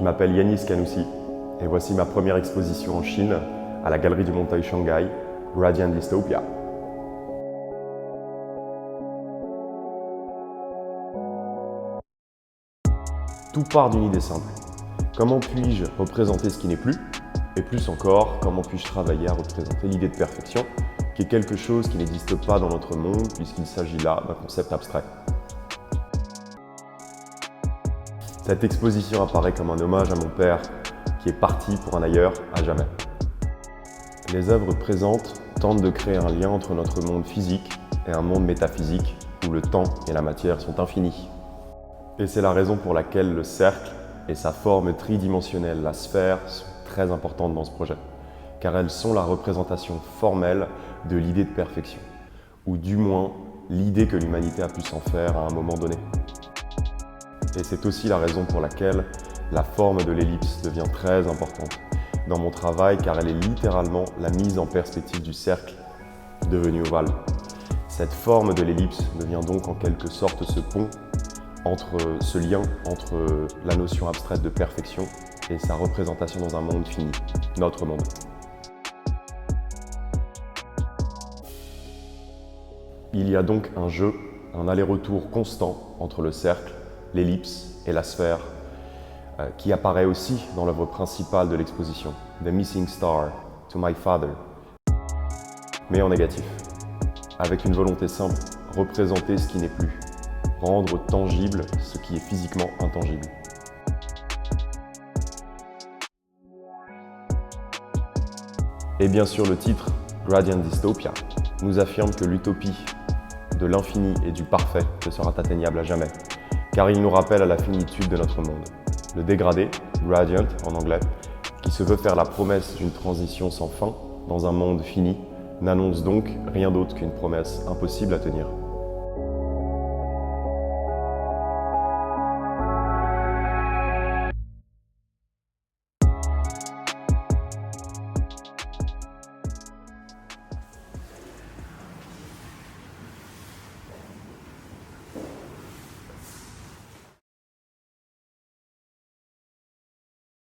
Je m'appelle Yanis Kanoussi et voici ma première exposition en Chine à la Galerie du Montaï Shanghai, Radiant Dystopia. Tout part d'une idée simple. Comment puis-je représenter ce qui n'est plus? Et plus encore, comment puis-je travailler à représenter l'idée de perfection, qui est quelque chose qui n'existe pas dans notre monde puisqu'il s'agit là d'un concept abstrait. Cette exposition apparaît comme un hommage à mon père, qui est parti pour un ailleurs à jamais. Les œuvres présentes tentent de créer un lien entre notre monde physique et un monde métaphysique où le temps et la matière sont infinis. Et c'est la raison pour laquelle le cercle et sa forme tridimensionnelle, la sphère, sont très importantes dans ce projet, car elles sont la représentation formelle de l'idée de perfection, ou du moins l'idée que l'humanité a pu s'en faire à un moment donné. Et c'est aussi la raison pour laquelle la forme de l'ellipse devient très importante dans mon travail, car elle est littéralement la mise en perspective du cercle devenu ovale. Cette forme de l'ellipse devient donc en quelque sorte ce lien entre la notion abstraite de perfection et sa représentation dans un monde fini, notre monde. Il y a donc un jeu, un aller-retour constant entre le cercle, l'ellipse et la sphère, qui apparaît aussi dans l'œuvre principale de l'exposition, The Missing Star, To My Father, mais en négatif, avec une volonté simple, représenter ce qui n'est plus, rendre tangible ce qui est physiquement intangible. Et bien sûr le titre, Radiant Dystopia, nous affirme que l'utopie de l'infini et du parfait ne sera atteignable à jamais, car il nous rappelle à la finitude de notre monde. Le dégradé, Radiant en anglais, qui se veut faire la promesse d'une transition sans fin dans un monde fini, n'annonce donc rien d'autre qu'une promesse impossible à tenir.